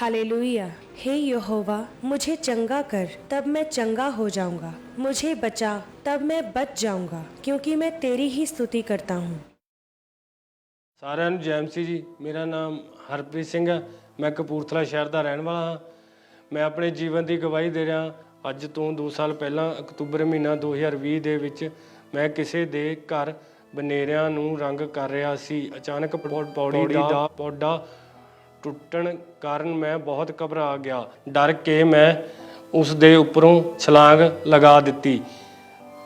Hallelujah. हे यहोवा, मुझे चंगा कर, तब मैं चंगा हो जाऊंगा। मुझे बचा, तब मैं बच जाऊंगा, क्योंकि मैं तेरी ही स्तुति करता हूँ। ਸਾਰਿਆਂ ਨੂੰ ਜੈ ਮਸੀਹ ਜੀ। ਮੇਰਾ ਨਾਮ ਹਰਪ੍ਰੀਤ ਸਿੰਘ ਹੈ। ਮੈਂ ਕਪੂਰਥਲਾ ਸ਼ਹਿਰ ਦਾ ਰਹਿਣ ਵਾਲਾ ਹਾਂ। ਮੈਂ ਆਪਣੇ ਜੀਵਨ ਦੀ ਗਵਾਹੀ ਦੇ ਰਿਹਾ। ਅੱਜ ਤੋਂ 2 ਸਾਲ ਪਹਿਲਾਂ ਅਕਤੂਬਰ ਮਹੀਨਾ 2020 ਦੇ ਵਿੱਚ ਮੈਂ ਕਿਸੇ ਦੇ ਘਰ ਬਨੇਰਿਆਂ ਨੂੰ ਰੰਗ ਕਰ ਰਿਹਾ ਸੀ। ਅਚਾਨਕ ਪੌੜੀ ਦਾ ਪੌਡਾ ਟੁੱਟਣ ਕਾਰਨ ਮੈਂ ਬਹੁਤ ਘਬਰਾ ਗਿਆ। ਡਰ ਕੇ ਮੈਂ ਉਸ ਦੇ ਉੱਪਰੋਂ ਛਲਾਂਗ ਲਗਾ ਦਿੱਤੀ।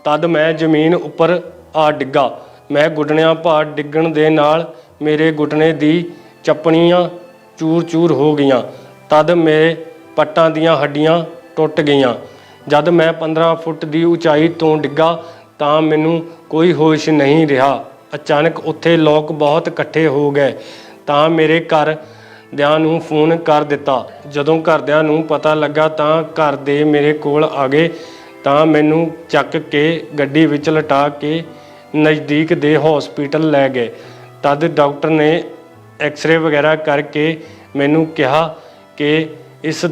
ਤਦ ਮੈਂ ਜ਼ਮੀਨ ਉੱਪਰ ਆ ਡਿੱਗਾ। ਮੈਂ ਘੁਟਨਿਆਂ ਭਾਰ ਡਿੱਗਣ ਦੇ ਨਾਲ ਮੇਰੇ ਘੁਟਨੇ ਦੀ ਚੱਪਣੀਆਂ ਚੂਰ-ਚੂਰ ਹੋ ਗਈਆਂ। ਤਦ ਮੇਰੇ ਪੱਟਾਂ ਦੀਆਂ ਹੱਡੀਆਂ ਟੁੱਟ ਗਈਆਂ। ਜਦ ਮੈਂ 15 ਫੁੱਟ ਦੀ ਉਚਾਈ ਤੋਂ ਡਿੱਗਾ ਤਾਂ ਮੈਨੂੰ ਕੋਈ ਹੋਸ਼ ਨਹੀਂ ਰਿਹਾ। ਅਚਾਨਕ ਉੱਥੇ ਲੋਕ ਬਹੁਤ ਇਕੱਠੇ ਹੋ ਗਏ ਤਾਂ ਮੇਰੇ ਘਰਦਿਆਂ ਨੂੰ ਫੋਨ ਕਰ ਦਿੱਤਾ। ਜਦੋਂ ਘਰਦਿਆਂ ਨੂੰ ਪਤਾ ਲੱਗਾ ਤਾਂ ਘਰ ਦੇ ਮੇਰੇ ਕੋਲ ਆ ਗਏ ਤਾਂ ਮੈਨੂੰ ਚੱਕ ਕੇ ਗੱਡੀ ਵਿੱਚ ਲਿਟਾ ਕੇ ਨਜ਼ਦੀਕ ਦੇ ਹਸਪੀਟਲ ਲੈ ਗਏ। ਤਦ ਡਾਕਟਰ ਨੇ ਐਕਸਰੇ ਵਗੈਰਾ ਕਰਕੇ ਮੈਨੂੰ ਕਿਹਾ ਕਿ ਇਸ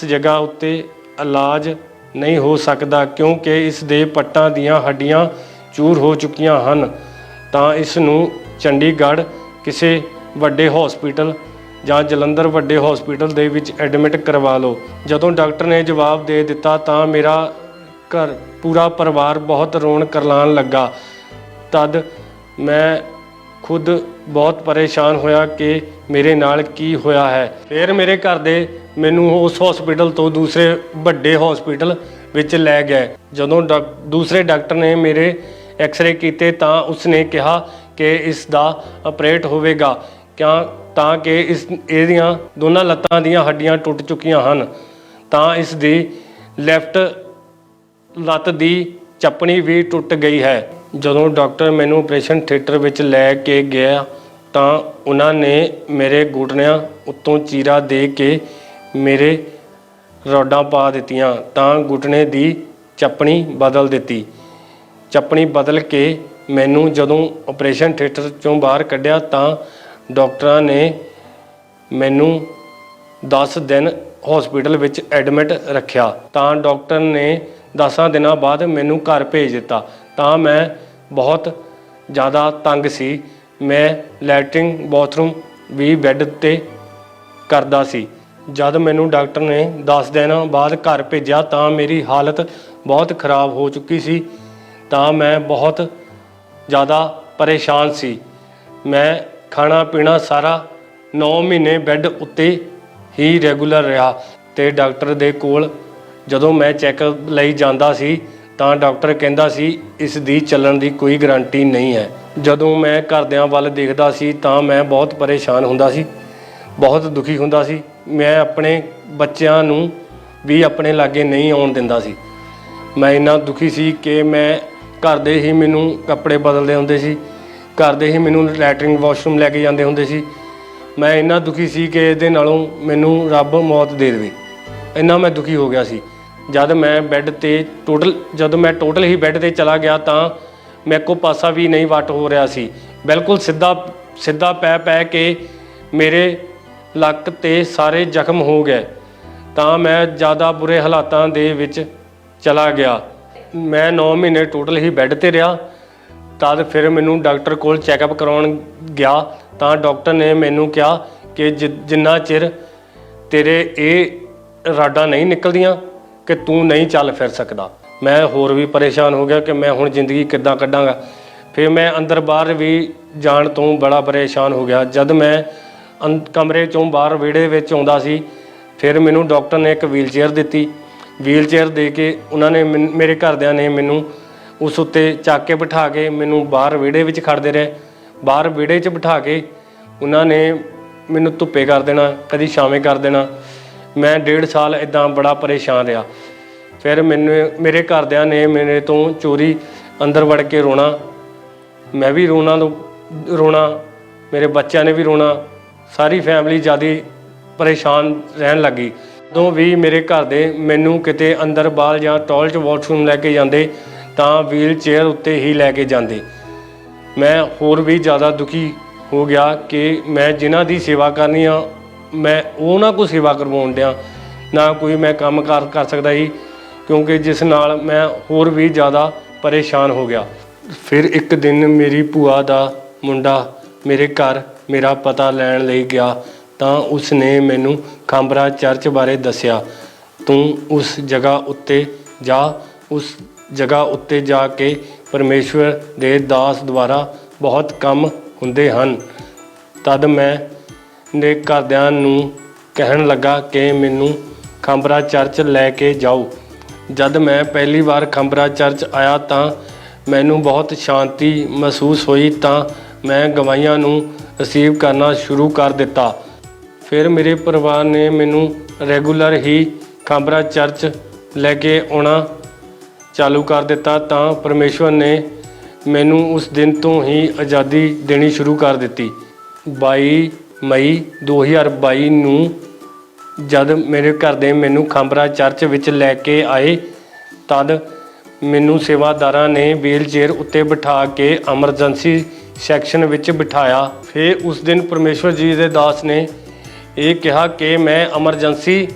ਜਗ੍ਹਾ ਉੱਤੇ ਇਲਾਜ ਨਹੀਂ ਹੋ ਸਕਦਾ ਕਿਉਂਕਿ ਇਸ ਦੇ ਪੱਟਾਂ ਦੀਆਂ ਹੱਡੀਆਂ ਚੂਰ ਹੋ ਚੁੱਕੀਆਂ ਹਨ। ਤਾਂ ਇਸ ਨੂੰ ਚੰਡੀਗੜ੍ਹ ਕਿਸੇ ਵੱਡੇ ਹਸਪੀਟਲ ਜਾਂ ਜਲੰਧਰ ਵੱਡੇ ਹਸਪੀਟਲ ਦੇ ਵਿੱਚ ਐਡਮਿਟ ਕਰਵਾ ਲਓ। ਜਦੋਂ ਡਾਕਟਰ ਨੇ ਜਵਾਬ ਦੇ ਦਿੱਤਾ ਤਾਂ ਮੇਰਾ ਘਰ ਪੂਰਾ ਪਰਿਵਾਰ ਬਹੁਤ ਰੋਣ ਕਰਲਾਉਣ ਲੱਗਾ। ਤਦ ਮੈਂ ਖੁਦ ਬਹੁਤ ਪਰੇਸ਼ਾਨ ਹੋਇਆ ਕਿ ਮੇਰੇ ਨਾਲ ਕੀ ਹੋਇਆ ਹੈ। ਫਿਰ ਮੇਰੇ ਘਰ ਦੇ ਮੈਨੂੰ ਉਸ ਹਸਪੀਟਲ ਤੋਂ ਦੂਸਰੇ ਵੱਡੇ ਹਸਪੀਟਲ ਵਿੱਚ ਲੈ ਗਏ। ਜਦੋਂ ਦੂਸਰੇ ਡਾਕਟਰ ਨੇ ਮੇਰੇ ਐਕਸਰੇ ਕੀਤੇ ਤਾਂ ਉਸਨੇ ਕਿਹਾ ਕਿ ਇਸ ਦਾ ਆਪਰੇਟ ਹੋਵੇਗਾ ਤਾਂ ਕਿ ਇਹਦੀਆਂ ਦੋਨਾਂ ਲੱਤਾਂ ਦੀਆਂ ਹੱਡੀਆਂ ਟੁੱਟ ਚੁੱਕੀਆਂ ਹਨ। ਤਾਂ ਇਸ ਦੀ ਲੈਫਟ ਲੱਤ ਦੀ ਚੱਪਣੀ ਵੀ ਟੁੱਟ ਗਈ ਹੈ। ਜਦੋਂ ਡਾਕਟਰ ਮੈਨੂੰ ਆਪਰੇਸ਼ਨ ਥੀਏਟਰ ਵਿੱਚ ਲੈ ਕੇ ਗਿਆ ਤਾਂ ਉਹਨਾਂ ਨੇ ਮੇਰੇ ਘੁਟਨਿਆਂ ਉੱਤੋਂ ਚੀਰਾ ਦੇ ਕੇ ਮੇਰੇ ਰੋਡਾਂ ਪਾ ਦਿੱਤੀਆਂ ਤਾਂ ਘੁਟਨੇ ਦੀ ਚੱਪਣੀ ਬਦਲ ਦਿੱਤੀ। ਚੱਪਣੀ ਬਦਲ ਕੇ ਮੈਨੂੰ ਜਦੋਂ ਆਪਰੇਸ਼ਨ ਥੀਏਟਰ 'ਚੋਂ ਬਾਹਰ ਕੱਢਿਆ ਤਾਂ ਡਾਕਟਰਾਂ ਨੇ ਮੈਨੂੰ 10 ਦਿਨ ਹਸਪੀਟਲ ਵਿੱਚ ਐਡਮਿਟ ਰੱਖਿਆ। ਤਾਂ ਡਾਕਟਰ ਨੇ 10 ਦਿਨਾਂ ਬਾਅਦ ਮੈਨੂੰ ਘਰ ਭੇਜ ਦਿੱਤਾ। ਤਾਂ ਮੈਂ ਬਹੁਤ ਜ਼ਿਆਦਾ ਤੰਗ ਸੀ। ਮੈਂ ਲੈਟਰਿੰਗ ਬਾਥਰੂਮ ਵੀ ਬੈੱਡ 'ਤੇ ਕਰਦਾ ਸੀ। ਜਦ ਮੈਨੂੰ ਡਾਕਟਰ ਨੇ 10 ਦਿਨਾਂ ਬਾਅਦ ਘਰ ਭੇਜਿਆ ਤਾਂ ਮੇਰੀ ਹਾਲਤ ਬਹੁਤ ਖਰਾਬ ਹੋ ਚੁੱਕੀ ਸੀ। ਤਾਂ ਮੈਂ ਬਹੁਤ ਜ਼ਿਆਦਾ ਪਰੇਸ਼ਾਨ ਸੀ। ਮੈਂ ਖਾਣਾ ਪੀਣਾ ਸਾਰਾ 9 ਮਹੀਨੇ ਬੈੱਡ ਉੱਤੇ ਹੀ ਰੈਗੂਲਰ ਰਿਹਾ। ਅਤੇ ਡਾਕਟਰ ਦੇ ਕੋਲ ਜਦੋਂ ਮੈਂ ਚੈੱਕਅਪ ਲਈ ਜਾਂਦਾ ਸੀ ਤਾਂ ਡਾਕਟਰ ਕਹਿੰਦਾ ਸੀ ਇਸ ਦੀ ਚੱਲਣ ਦੀ ਕੋਈ ਗਰੰਟੀ ਨਹੀਂ ਹੈ। ਜਦੋਂ ਮੈਂ ਘਰਦਿਆਂ ਵੱਲ ਦੇਖਦਾ ਸੀ ਤਾਂ ਮੈਂ ਬਹੁਤ ਪਰੇਸ਼ਾਨ ਹੁੰਦਾ ਸੀ, ਬਹੁਤ ਦੁਖੀ ਹੁੰਦਾ ਸੀ। ਮੈਂ ਆਪਣੇ ਬੱਚਿਆਂ ਨੂੰ ਵੀ ਆਪਣੇ ਲਾਗੇ ਨਹੀਂ ਆਉਣ ਦਿੰਦਾ ਸੀ। ਮੈਂ ਇੰਨਾ ਦੁਖੀ ਸੀ ਕਿ ਮੈਂ ਘਰ ਦੇ ਹੀ ਮੈਨੂੰ ਕੱਪੜੇ ਬਦਲਦੇ ਹੁੰਦੇ ਸੀ, ਘਰ ਦੇ ਹੀ ਮੈਨੂੰ ਲੈਟਰਿੰਗ ਵਾਸ਼ਰੂਮ ਲੈ ਕੇ ਜਾਂਦੇ ਹੁੰਦੇ ਸੀ। ਮੈਂ ਇੰਨਾ ਦੁਖੀ ਸੀ ਕਿ ਇਹਦੇ ਨਾਲੋਂ ਮੈਨੂੰ ਰੱਬ ਮੌਤ ਦੇ ਦੇਵੇ। ਇੰਨਾ ਮੈਂ ਦੁਖੀ ਹੋ ਗਿਆ ਸੀ। ਜਦੋਂ ਮੈਂ ਟੋਟਲ ਹੀ ਬੈੱਡ 'ਤੇ ਚਲਾ ਗਿਆ ਤਾਂ ਮੇਰੇ ਕੋਲ ਪਾਸਾ ਵੀ ਨਹੀਂ ਵੱਟ ਹੋ ਰਿਹਾ ਸੀ। ਬਿਲਕੁਲ ਸਿੱਧਾ ਪੈ ਕੇ ਮੇਰੇ ਲੱਕ 'ਤੇ ਸਾਰੇ ਜ਼ਖਮ ਹੋ ਗਏ। ਤਾਂ ਮੈਂ ਜ਼ਿਆਦਾ ਬੁਰੇ ਹਾਲਾਤਾਂ ਦੇ ਵਿੱਚ ਚਲਾ ਗਿਆ। ਮੈਂ 9 ਮਹੀਨੇ ਟੋਟਲ ਹੀ ਬੈੱਡ 'ਤੇ ਰਿਹਾ। ਤਦ ਫਿਰ ਮੈਨੂੰ ਡਾਕਟਰ ਕੋਲ ਚੈੱਕਅਪ ਕਰਾਉਣ ਗਿਆ ਤਾਂ ਡਾਕਟਰ ਨੇ ਮੈਨੂੰ ਕਿਹਾ ਕਿ ਜਿੰਨਾ ਚਿਰ ਤੇਰੇ ਇਹ ਰਾਡਾਂ ਨਹੀਂ ਨਿਕਲਦੀਆਂ ਕਿ ਤੂੰ ਨਹੀਂ ਚੱਲ ਫਿਰ ਸਕਦਾ। ਮੈਂ ਹੋਰ ਵੀ ਪਰੇਸ਼ਾਨ ਹੋ ਗਿਆ ਕਿ ਮੈਂ ਹੁਣ ਜ਼ਿੰਦਗੀ ਕਿੱਦਾਂ ਕੱਢਾਂਗਾ। ਫਿਰ ਮੈਂ ਅੰਦਰ ਬਾਹਰ ਵੀ ਜਾਣ ਤੋਂ ਬੜਾ ਪਰੇਸ਼ਾਨ ਹੋ ਗਿਆ। ਜਦ ਮੈਂ ਕਮਰੇ 'ਚੋਂ ਬਾਹਰ ਵਿਹੜੇ ਵਿੱਚ ਆਉਂਦਾ ਸੀ ਫਿਰ ਮੈਨੂੰ ਡਾਕਟਰ ਨੇ ਇੱਕ ਵੀਲਚੇਅਰ ਦਿੱਤੀ। ਵੀਲਚੇਅਰ ਦੇ ਕੇ ਉਹਨਾਂ ਨੇ ਮੇਰੇ ਘਰਦਿਆਂ ਨੇ ਮੈਨੂੰ ਉਸ ਉੱਤੇ ਚੱਕ ਕੇ ਬਿਠਾ ਕੇ ਮੈਨੂੰ ਬਾਹਰ ਵਿਹੜੇ ਵਿੱਚ ਖੜ੍ਹਦੇ ਰਹੇ। ਬਾਹਰ ਵਿਹੜੇ 'ਚ ਬਿਠਾ ਕੇ ਉਹਨਾਂ ਨੇ ਮੈਨੂੰ ਧੁੱਪੇ ਕਰ ਦੇਣਾ, ਕਦੀ ਛਾਵੇਂ ਕਰ ਦੇਣਾ। ਮੈਂ 1.5 ਸਾਲ ਇੱਦਾਂ ਬੜਾ ਪਰੇਸ਼ਾਨ ਰਿਹਾ। ਫਿਰ ਮੇਰੇ ਘਰਦਿਆਂ ਨੇ ਮੇਰੇ ਤੋਂ ਚੋਰੀ ਅੰਦਰ ਵੜ ਕੇ ਰੋਣਾ। ਮੈਂ ਵੀ ਰੋਣਾ, ਮੇਰੇ ਬੱਚਿਆਂ ਨੇ ਵੀ ਰੋਣਾ। ਸਾਰੀ ਫੈਮਿਲੀ ਜ਼ਿਆਦਾ ਪਰੇਸ਼ਾਨ ਰਹਿਣ ਲੱਗੀ। ਜਦੋਂ ਵੀ ਮੇਰੇ ਘਰ ਦੇ ਮੈਨੂੰ ਕਿਤੇ ਅੰਦਰ ਬਾਹਰ ਜਾਂ ਟਾਇਲਟ ਵਾਸ਼ਰੂਮ ਲੈ ਕੇ ਜਾਂਦੇ ਤਾਂ ਵੀਲ ਚੇਅਰ ਉੱਤੇ ਹੀ ਲੈ ਕੇ ਜਾਂਦੇ। ਮੈਂ ਹੋਰ ਵੀ ਜ਼ਿਆਦਾ ਦੁਖੀ ਹੋ ਗਿਆ ਕਿ ਮੈਂ ਜਿਨ੍ਹਾਂ ਦੀ ਸੇਵਾ ਕਰਨੀ ਆ ਮੈਂ ਉਹਨਾਂ ਕੋਲ ਸੇਵਾ ਕਰਵਾਉਣ ਡਿਆ, ਨਾ ਕੋਈ ਮੈਂ ਕੰਮ ਕਰ ਸਕਦਾ ਸੀ, ਕਿਉਂਕਿ ਜਿਸ ਨਾਲ ਮੈਂ ਹੋਰ ਵੀ ਜ਼ਿਆਦਾ ਪਰੇਸ਼ਾਨ ਹੋ ਗਿਆ। ਫਿਰ ਇੱਕ ਦਿਨ ਮੇਰੀ ਭੂਆ ਦਾ ਮੁੰਡਾ ਮੇਰੇ ਘਰ ਮੇਰਾ ਪਤਾ ਲੈਣ ਲਈ ਗਿਆ ਤਾਂ ਉਸ ਨੇ ਮੈਨੂੰ ਖਾਂਬਰਾ ਚਰਚ ਬਾਰੇ ਦੱਸਿਆ। ਤੂੰ ਉਸ ਜਗ੍ਹਾ ਉੱਤੇ ਜਾ, ਉਸ ਜਗ੍ਹਾ ਉੱਤੇ ਜਾ ਕੇ ਪਰਮੇਸ਼ਵਰ ਦੇ ਦਾਸ ਦੁਆਰਾ ਬਹੁਤ ਕੰਮ ਹੁੰਦੇ ਹਨ। ਤਦ ਮੈਂ ਦੇ ਘਰਦਿਆਂ ਨੂੰ ਕਹਿਣ ਲੱਗਾ ਕਿ ਮੈਨੂੰ ਖਾਂਬਰਾ ਚਰਚ ਲੈ ਕੇ ਜਾਓ। ਜਦ ਮੈਂ ਪਹਿਲੀ ਵਾਰ ਖਾਂਬਰਾ ਚਰਚ ਆਇਆ ਤਾਂ ਮੈਨੂੰ ਬਹੁਤ ਸ਼ਾਂਤੀ ਮਹਿਸੂਸ ਹੋਈ ਤਾਂ ਮੈਂ ਗਵਾਹੀਆਂ ਨੂੰ ਰਿਸੀਵ ਕਰਨਾ ਸ਼ੁਰੂ ਕਰ ਦਿੱਤਾ। ਫਿਰ ਮੇਰੇ ਪਰਿਵਾਰ ਨੇ ਮੈਨੂੰ ਰੈਗੂਲਰ ਹੀ ਖਾਂਬਰਾ ਚਰਚ ਲੈ ਕੇ ਆਉਣਾ ਚਾਲੂ ਕਰ ਦਿੱਤਾ ਤਾਂ ਪਰਮੇਸ਼ਵਰ ਨੇ ਮੈਨੂੰ ਉਸ ਦਿਨ ਤੋਂ ਹੀ ਆਜ਼ਾਦੀ ਦੇਣੀ ਸ਼ੁਰੂ ਕਰ ਦਿੱਤੀ। 22 ਮਈ 2022 ਨੂੰ ਜਦ ਮੇਰੇ ਘਰ ਦੇ ਮੈਨੂੰ ਖਾਂਬਰਾ ਚਰਚ ਵਿੱਚ ਲੈ ਕੇ ਆਏ ਤਦ ਮੈਨੂੰ ਸੇਵਾਦਾਰਾਂ ਨੇ ਵੀਲ ਚੇਅਰ ਉੱਤੇ ਬਿਠਾ ਕੇ ਐਮਰਜੈਂਸੀ ਸੈਕਸ਼ਨ ਵਿੱਚ ਬਿਠਾਇਆ। ਫਿਰ ਉਸ ਦਿਨ ਪਰਮੇਸ਼ਵਰ ਜੀ ਦੇ ਦਾਸ ਨੇ ਇਹ ਕਿਹਾ ਕਿ ਮੈਂ ਐਮਰਜੈਂਸੀ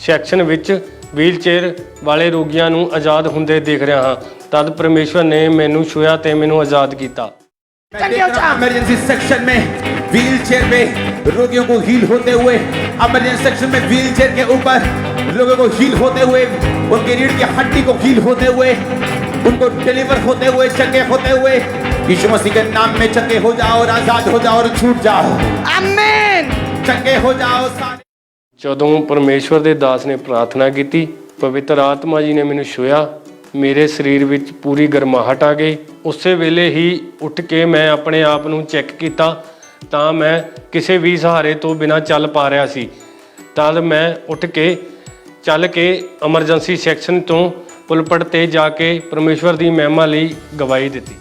ਸੈਕਸ਼ਨ ਵਿੱਚ ਵੀਲ ਚੇਅਰ ਵਾਲੇ ਰੋਗੀਆਂ ਨੂੰ ਆਜ਼ਾਦ ਹੁੰਦੇ ਦੇਖ ਰਿਹਾ ਹਾਂ। ਤਦ ਪਰਮੇਸ਼ਵਰ ਨੇ ਮੈਨੂੰ ਛੂਇਆ ਤੇ ਮੈਨੂੰ ਆਜ਼ਾਦ ਕੀਤਾ। इमरजेंसी सेक्शन में व्हील चेयर पे रोगियों को हील होते हुए, इमरजेंसी सेक्शन में व्हील चेयर के ऊपर लोगों को हील होते हुए, उनकी रीढ़ की हड्डी को हील होते हुए, उनको डिलीवर होते हुए, चंगे होते हुए, यीशु मसीह के नाम में चंगे हो जाओ और आजाद हो जाओ और छूट जाओ। आमीन। चंगे हो जाओ सारे। ਜਦੋਂ ਪਰਮੇਸ਼ਵਰ ਦੇ ਦਾਸ ਨੇ ਪ੍ਰਾਰਥਨਾ ਕੀਤੀ, ਪਵਿੱਤਰ ਆਤਮਾ ਜੀ ਨੇ ਮੈਨੂੰ ਛੂਇਆ, ਮੇਰੇ ਸਰੀਰ ਵਿੱਚ ਪੂਰੀ ਗਰਮਾਹਟ ਆ ਗਈ। ਉਸੇ ਵੇਲੇ ਹੀ ਉੱਠ ਕੇ ਮੈਂ ਆਪਣੇ ਆਪ ਨੂੰ ਚੈੱਕ ਕੀਤਾ ਤਾਂ ਮੈਂ ਕਿਸੇ ਵੀ ਸਹਾਰੇ ਤੋਂ ਬਿਨਾਂ ਚੱਲ ਪਾ ਰਿਹਾ ਸੀ। ਤਦ ਮੈਂ ਉੱਠ ਕੇ ਚੱਲ ਕੇ ਐਮਰਜੈਂਸੀ ਸੈਕਸ਼ਨ ਤੋਂ ਪੁਲਪਟ ਤੇ ਜਾ ਕੇ ਪਰਮੇਸ਼ਵਰ ਦੀ ਮਹਿਮਾ ਲਈ ਗਵਾਹੀ ਦਿੱਤੀ।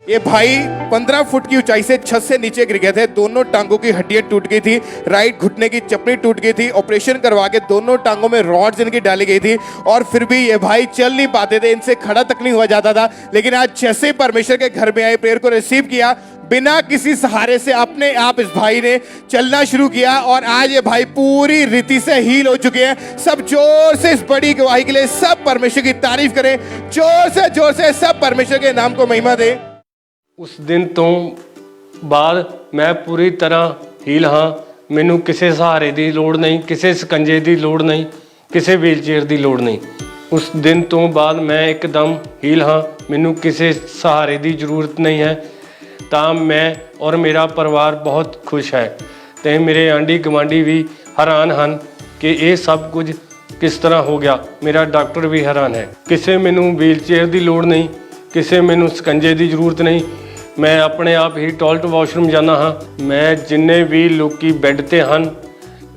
ये भाई 15 फुट की ऊंचाई से छत से नीचे गिर गए थे। दोनों टांगों की हड्डियां टूट गई थी, राइट घुटने की चपड़ी टूट गई थी। ऑपरेशन करवा के दोनों टांगों में रॉड्स इनकी डाली गई थी और फिर भी ये भाई चल नहीं पाते थे, इनसे खड़ा तक नहीं हुआ जाता था। लेकिन आज जैसे परमेश्वर के घर में आए, प्रेयर को रिसीव किया, बिना किसी सहारे से अपने आप इस भाई ने चलना शुरू किया और आज ये भाई पूरी रीति से हील हो चुके हैं। सब जोर से इस बड़ी गवाही के लिए सब परमेश्वर की तारीफ करें, जोर से सब परमेश्वर के नाम को महिमा दें। ਉਸ ਦਿਨ ਤੋਂ ਬਾਅਦ ਮੈਂ ਪੂਰੀ ਤਰ੍ਹਾਂ ਹੀਲ ਹਾਂ। ਮੈਨੂੰ ਕਿਸੇ ਸਹਾਰੇ ਦੀ ਲੋੜ ਨਹੀਂ, ਕਿਸੇ ਸਕੰਜੇ ਦੀ ਲੋੜ ਨਹੀਂ, ਕਿਸੇ ਵੀਲਚੇਅਰ ਦੀ ਲੋੜ ਨਹੀਂ। ਉਸ ਦਿਨ ਤੋਂ ਬਾਅਦ ਮੈਂ ਇੱਕਦਮ ਹੀਲ ਹਾਂ, ਮੈਨੂੰ ਕਿਸੇ ਸਹਾਰੇ ਦੀ ਜ਼ਰੂਰਤ ਨਹੀਂ ਹੈ। ਤਾਂ ਮੈਂ ਔਰ ਮੇਰਾ ਪਰਿਵਾਰ ਬਹੁਤ ਖੁਸ਼ ਹੈ ਅਤੇ ਮੇਰੇ ਆਂਢੀ ਗੁਆਂਢੀ ਵੀ ਹੈਰਾਨ ਹਨ ਕਿ ਇਹ ਸਭ ਕੁਝ ਕਿਸ ਤਰ੍ਹਾਂ ਹੋ ਗਿਆ। ਮੇਰਾ ਡਾਕਟਰ ਵੀ ਹੈਰਾਨ ਹੈ। ਕਿਸੇ ਮੈਨੂੰ ਵੀਲਚੇਅਰ ਦੀ ਲੋੜ ਨਹੀਂ, ਕਿਸੇ ਮੈਨੂੰ ਸਕੰਜੇ ਦੀ ਜ਼ਰੂਰਤ ਨਹੀਂ। ਮੈਂ ਆਪਣੇ ਆਪ ਹੀ ਟਾਇਲਟ ਵਾਸ਼ਰੂਮ ਜਾਂਦਾ ਹਾਂ। ਮੈਂ ਜਿੰਨੇ ਵੀ ਲੋਕੀ ਬੈੱਡ 'ਤੇ ਹਨ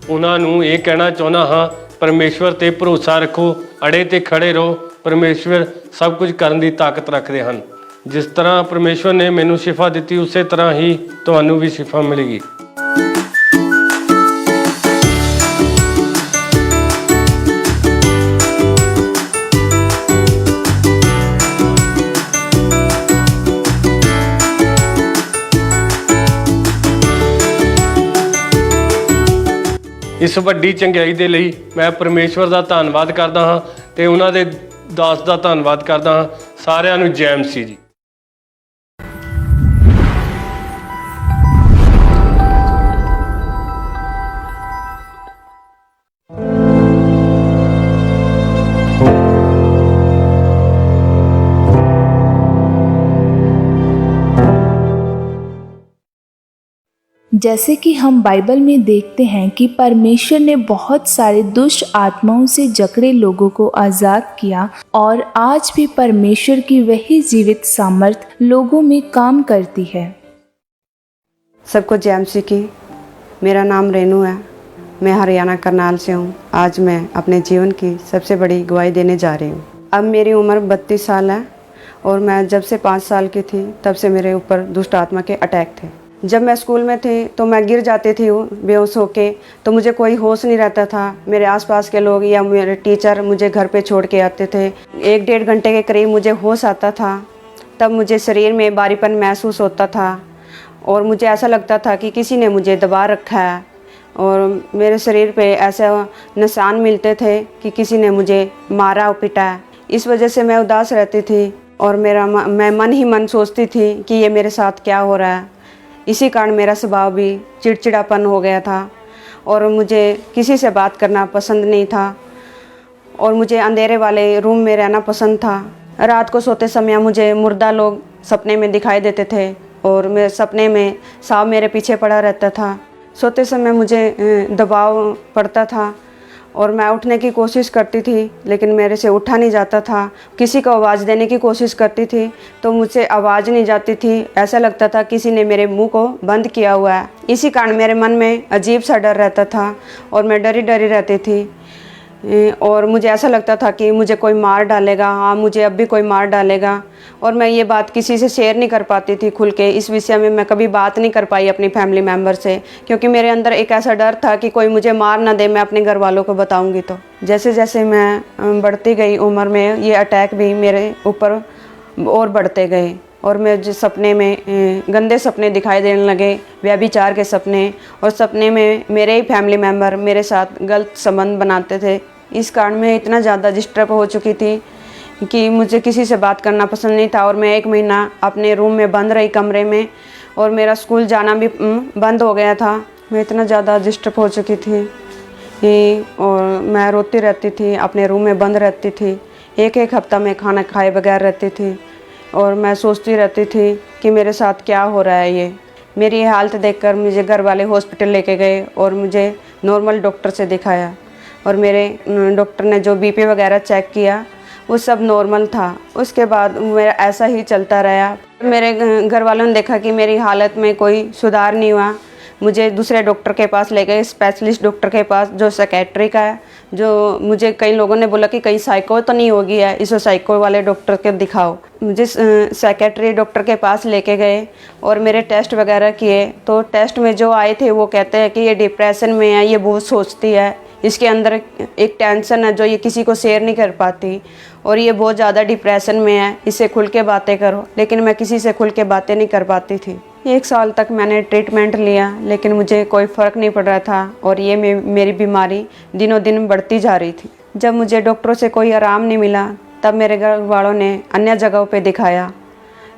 ਉਹਨਾਂ ਨੂੰ ਇਹ ਕਹਿਣਾ ਚਾਹੁੰਦਾ ਹਾਂ, ਪਰਮੇਸ਼ਵਰ 'ਤੇ ਭਰੋਸਾ ਰੱਖੋ, ਅੜੇ 'ਤੇ ਖੜ੍ਹੇ ਰਹੋ। ਪਰਮੇਸ਼ਵਰ ਸਭ ਕੁਝ ਕਰਨ ਦੀ ਤਾਕਤ ਰੱਖਦੇ ਹਨ। ਜਿਸ ਤਰ੍ਹਾਂ ਪਰਮੇਸ਼ਵਰ ਨੇ ਮੈਨੂੰ ਸ਼ਿਫਾ ਦਿੱਤੀ ਉਸੇ ਤਰ੍ਹਾਂ ਹੀ ਤੁਹਾਨੂੰ ਵੀ ਸ਼ਿਫਾ ਮਿਲੇਗੀ। ਇਸ ਵੱਡੀ ਚੰਗਿਆਈ ਦੇ ਲਈ ਮੈਂ ਪਰਮੇਸ਼ਵਰ ਦਾ ਧੰਨਵਾਦ ਕਰਦਾ ਹਾਂ ਤੇ ਉਹਨਾਂ ਦੇ ਦਾਸ ਦਾ ਧੰਨਵਾਦ ਕਰਦਾ ਹਾਂ। ਸਾਰਿਆਂ ਨੂੰ ਜੈ ਮਸੀਹ ਜੀ। जैसे कि हम बाइबल में देखते हैं कि परमेश्वर ने बहुत सारे दुष्ट आत्माओं से जकड़े लोगों को आज़ाद किया और आज भी परमेश्वर की वही जीवित सामर्थ्य लोगों में काम करती है। सबको जय मसीह की। मेरा नाम रेनू है, मैं हरियाणा करनाल से हूँ। आज मैं अपने जीवन की सबसे बड़ी गवाही देने जा रही हूँ। अब मेरी उम्र 32 साल है और मैं जब से 5 साल की थी तब से मेरे ऊपर दुष्ट आत्मा के अटैक थे। जब मैं स्कूल में थी तो मैं गिर जाती थी बेहोश होके, तो मुझे कोई होश नहीं रहता था। मेरे आसपास के लोग या मेरे टीचर मुझे घर पे छोड़ के आते थे। 1-1.5 घंटे के करीब मुझे होश आता था। तब मुझे शरीर में भारीपन महसूस होता था और मुझे ऐसा लगता था कि किसी ने मुझे दबा रखा है। और मेरे शरीर पे ऐसे निशान मिलते थे कि किसी ने मुझे मारा और पिटाया। इस वजह से मैं उदास रहती थी और मैं मन ही मन सोचती थी कि ये मेरे साथ क्या हो रहा है। इसी कारण मेरा स्वभाव भी चिड़चिड़ापन हो गया था और मुझे किसी से बात करना पसंद नहीं था और मुझे अंधेरे वाले रूम में रहना पसंद था। रात को सोते समय मुझे मुर्दा लोग सपने में दिखाई देते थे और मेरे सपने में सांप मेरे पीछे पड़ा रहता था। सोते समय मुझे दबाव पड़ता था और मैं उठने की कोशिश करती थी लेकिन मेरे से उठा नहीं जाता था। किसी को आवाज़ देने की कोशिश करती थी तो मुझसे आवाज़ नहीं जाती थी। ऐसा लगता था किसी ने मेरे मुंह को बंद किया हुआ है। इसी कारण मेरे मन में अजीब सा डर रहता था और मैं डरी डरी रहती थी और मुझे ऐसा लगता था कि मुझे कोई मार डालेगा। हाँ, मुझे अब भी कोई मार डालेगा। और मैं ये बात किसी से शेयर नहीं कर पाती थी खुल के। इस विषय में मैं कभी बात नहीं कर पाई अपनी फैमिली मेम्बर से, क्योंकि मेरे अंदर एक ऐसा डर था कि कोई मुझे मार ना दे, मैं अपने घर वालों को बताऊंगी तो। जैसे जैसे मैं बढ़ती गई उम्र में ये अटैक भी मेरे ऊपर और बढ़ते गए और मैं जिस सपने में गंदे सपने दिखाई देने लगे, व्यभिचार के सपने, और सपने में मेरे ही फैमिली मेम्बर मेरे साथ गलत संबंध बनाते थे। इस कारण मैं इतना ज़्यादा डिस्टर्ब हो चुकी थी कि मुझे किसी से बात करना पसंद नहीं था और मैं 1 महीना अपने रूम में बंद रही कमरे में और मेरा स्कूल जाना भी बंद हो गया था। मैं इतना ज़्यादा डिस्टर्ब हो चुकी थी और मैं रोती रहती थी, अपने रूम में बंद रहती थी। एक हफ्ता में खाना खाए बगैर रहती थी और मैं सोचती रहती थी कि मेरे साथ क्या हो रहा है ये। मेरी ये हालत देखकर मुझे घर वाले हॉस्पिटल लेके गए और मुझे नॉर्मल डॉक्टर से दिखाया और मेरे डॉक्टर ने जो बीपी वगैरह चेक किया वो सब नॉर्मल था। उसके बाद मेरा ऐसा ही चलता रहा। मेरे घर वालों ने देखा कि मेरी हालत में कोई सुधार नहीं हुआ, मुझे दूसरे डॉक्टर के पास ले गए, स्पेशलिस्ट डॉक्टर के पास जो साइकेट्री का है। जो मुझे कई लोगों ने बोला कि कहीं साइको तो नहीं होगी है, इसे साइको वाले डॉक्टर के दिखाओ। मुझे साइकेट्री डॉक्टर के पास लेके गए और मेरे टेस्ट वगैरह किए तो टेस्ट में जो आए थे वो कहते हैं कि ये डिप्रेशन में है, ये बहुत सोचती है, इसके अंदर एक टेंशन है जो ये किसी को शेयर नहीं कर पाती और ये बहुत ज़्यादा डिप्रेशन में है, इससे खुल के बातें करो। लेकिन मैं किसी से खुल के बातें नहीं कर पाती थी। 1 साल तक मैंने ट्रीटमेंट लिया लेकिन मुझे कोई फ़र्क नहीं पड़ रहा था और ये मेरी बीमारी दिनों दिन बढ़ती जा रही थी। जब मुझे डॉक्टरों से कोई आराम नहीं मिला तब मेरे घर वालों ने अन्य जगहों पे दिखाया।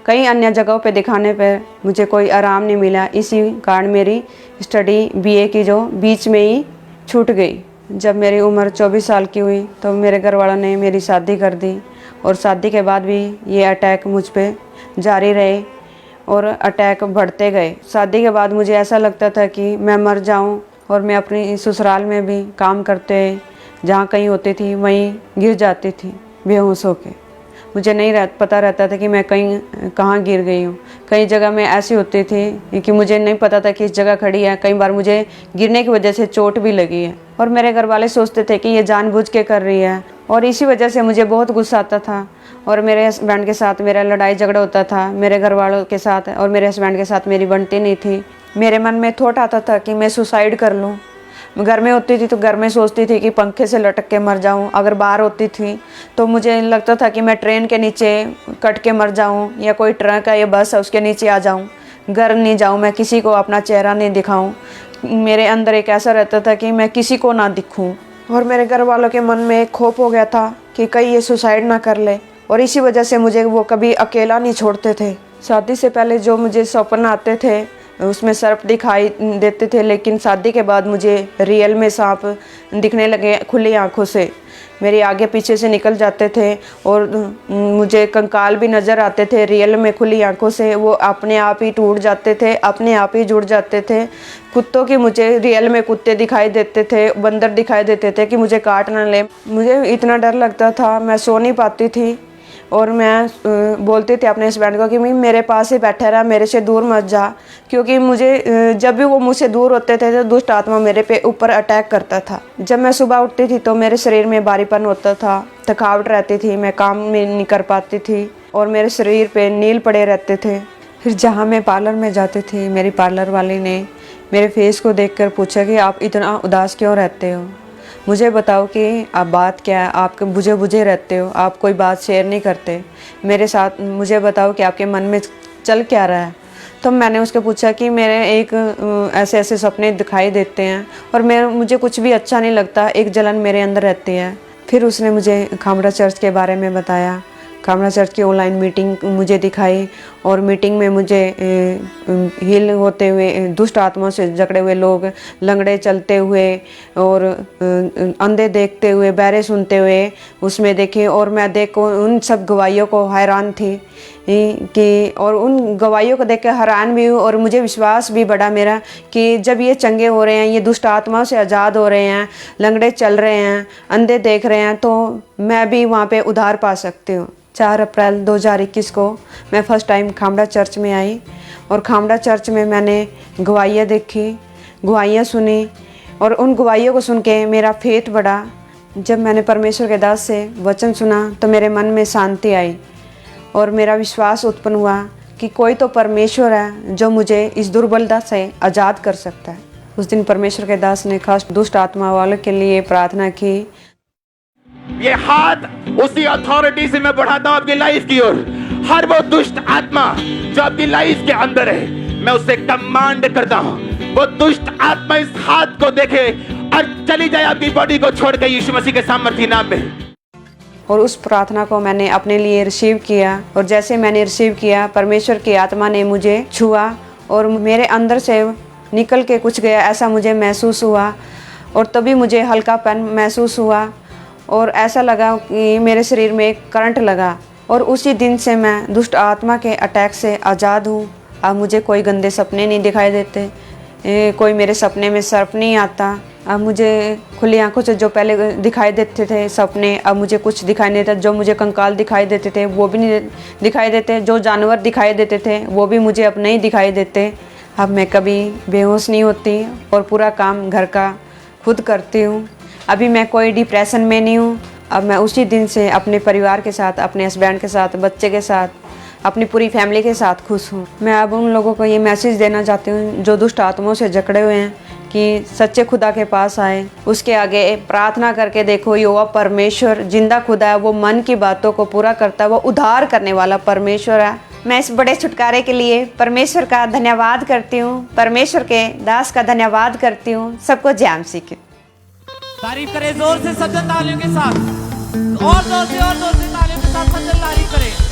कई अन्य जगहों पे दिखाने पर मुझे कोई आराम नहीं मिला। इसी कारण मेरी स्टडी BA की जो बीच में ही छूट गई। जब मेरी उम्र 24 साल की हुई तो मेरे घर वालों ने मेरी शादी कर दी और शादी के बाद भी ये अटैक मुझ पे जारी रहे और अटैक बढ़ते गए। शादी के बाद मुझे ऐसा लगता था कि मैं मर जाऊं और मैं अपनी ससुराल में भी काम करते जहाँ कहीं होती थी वहीं गिर जाती थी बेहोश होके। मुझे नहीं पता रहता था कि मैं कहाँ गिर गई हूँ। कई जगह मैं ऐसी होती थी कि मुझे नहीं पता था कि इस जगह खड़ी है। कई बार मुझे गिरने की वजह से चोट भी लगी है और मेरे घर वाले सोचते थे कि ये जानबूझ के कर रही है और इसी वजह से मुझे बहुत गुस्सा आता था और मेरे हस्बैंड के साथ मेरा लड़ाई झगड़ा होता था मेरे घर वालों के साथ और मेरे हस्बैंड के साथ मेरी बनती नहीं थी। मेरे मन में थॉट आता था कि मैं सुसाइड कर लूँ। घर में होती थी तो घर में सोचती थी कि पंखे से लटक के मर जाऊं। अगर बाहर होती थी तो मुझे लगता था कि मैं ट्रेन के नीचे कट के मर जाऊं या कोई ट्रक है या बस है उसके नीचे आ जाऊं। घर नहीं जाऊं, मैं किसी को अपना चेहरा नहीं दिखाऊं। मेरे अंदर एक ऐसा रहता था कि मैं किसी को ना दिखूं और मेरे घर वालों के मन में एक खौफ हो गया था कि कहीं ये सुसाइड ना कर ले और इसी वजह से मुझे वो कभी अकेला नहीं छोड़ते थे। शादी से पहले जो मुझे सपने आते थे उसमें सर्प दिखाई देते थे, लेकिन शादी के बाद मुझे रियल में सांप दिखने लगे खुली आंखों से। मेरे आगे पीछे से निकल जाते थे और मुझे कंकाल भी नज़र आते थे रियल में खुली आंखों से। वो अपने आप ही टूट जाते थे, अपने आप ही जुड़ जाते थे। कुत्तों की मुझे रियल में कुत्ते दिखाई देते थे, बंदर दिखाई देते थे कि मुझे काट ना ले। मुझे इतना डर लगता था, मैं सो नहीं पाती थी और मैं बोलती थी अपने हस्बैंड को कि मेरे पास ही बैठा रहा, मेरे से दूर मत जा, क्योंकि मुझे जब भी वो मुझसे दूर होते थे तो दुष्ट आत्मा मेरे पे ऊपर अटैक करता था। जब मैं सुबह उठती थी तो मेरे शरीर में भारीपन होता था, थकावट रहती थी, मैं काम में नहीं कर पाती थी और मेरे शरीर पे नील पड़े रहते थे। फिर जहाँ मैं पार्लर में जाती थी, मेरी पार्लर वाली ने मेरे फेस को देखकर पूछा कि आप इतना उदास क्यों रहते हो, मुझे बताओ कि आप बात क्या है, आप बुझे रहते हो, आप कोई बात शेयर नहीं करते मेरे साथ, मुझे बताओ कि आपके मन में चल क्या रहा है। तो मैंने उसके पूछा कि मेरे एक ऐसे ऐसे सपने दिखाई देते हैं और मुझे कुछ भी अच्छा नहीं लगता, एक जलन मेरे अंदर रहती है। फिर उसने मुझे खामड़ा चर्च के बारे में बताया। खामड़ा चर्च की ऑनलाइन मीटिंग मुझे दिखाई और मीटिंग में मुझे हील होते हुए, दुष्ट आत्माओं से जकड़े हुए लोग, लंगड़े चलते हुए और अंधे देखते हुए, बहरे सुनते हुए उसमें देखे। और मैं देखो उन सब गवाहियों को हैरान थी कि, और उन गवाहियों को देख के हैरान भी हूँ और मुझे विश्वास भी बढ़ा मेरा कि जब ये चंगे हो रहे हैं, ये दुष्ट आत्माओं से आज़ाद हो रहे हैं, लंगड़े चल रहे हैं, अंधे देख रहे हैं, तो मैं भी वहाँ पे उद्धार पा सकती हूँ। 4 अप्रैल 2021 को मैं फ़र्स्ट टाइम खामड़ा चर्च में आई और खामड़ा चर्च में मैंने गवाहियाँ देखी, गवाहियाँ सुनी और उन गवाहियों को सुन के मेरा फेथ बढ़ा। जब मैंने परमेश्वर के दास से वचन सुना तो मेरे मन में शांति आई और मेरा विश्वास उत्पन्न हुआ कि कोई तो परमेश्वर है जो मुझे इस दुर्बलता से आज़ाद कर सकता है। उस दिन परमेश्वर के दास ने खास दुष्ट आत्मा वालों के लिए प्रार्थना की। ये हाथ उसी अथॉरिटी से मैं बढ़ाता हूं आपकी लाइफ की ओर। हर वो दुष्ट आत्मा जो आपकी लाइफ के अंदर है, मैं उसे कमांड करता हूं, वो दुष्ट आत्मा इस हाथ को देखे और चली जाए आपकी बॉडी को छोड़ के यीशु मसीह के सामर्थी नाम में। और उस प्रार्थना को मैंने अपने लिए रिसीव किया और जैसे मैंने रिसीव किया, परमेश्वर की आत्मा ने मुझे छुआ और मेरे अंदर से निकल के कुछ गया, ऐसा मुझे महसूस हुआ। और तभी मुझे हल्कापन महसूस हुआ और ऐसा लगा कि मेरे शरीर में एक करंट लगा। और उसी दिन से मैं दुष्ट आत्मा के अटैक से आज़ाद हूँ। अब मुझे कोई गंदे सपने नहीं दिखाई देते, कोई मेरे सपने में सर्प नहीं आता। अब मुझे खुली आंखों से जो पहले दिखाई देते थे सपने, अब मुझे कुछ दिखाई नहीं देता। जो मुझे कंकाल दिखाई देते थे वो भी नहीं दिखाई देते, जो जानवर दिखाई देते थे वो भी मुझे अब नहीं दिखाई देते। अब मैं कभी बेहोश नहीं होती और पूरा काम घर का खुद करती हूँ। अभी मैं कोई डिप्रेशन में नहीं हूँ। अब मैं उसी दिन से अपने परिवार के साथ, अपने हस्बैंड के साथ, बच्चे के साथ, अपनी पूरी फैमिली के साथ खुश हूँ। मैं अब उन लोगों को ये मैसेज देना चाहती हूँ जो दुष्ट आत्माओं से जकड़े हुए हैं कि सच्चे खुदा के पास आए, उसके आगे प्रार्थना करके देखो। यहोवा परमेश्वर जिंदा खुदा है, वो मन की बातों को पूरा करता है, वो उद्धार करने वाला परमेश्वर है। मैं इस बड़े छुटकारे के लिए परमेश्वर का धन्यवाद करती हूँ, परमेश्वर के दास का धन्यवाद करती हूँ। सबको जय मसीह की। तारीफ करें जोर से सज्जन तालियों के साथ, और जोर से तालियों के साथ सज्जन तारीफ करें।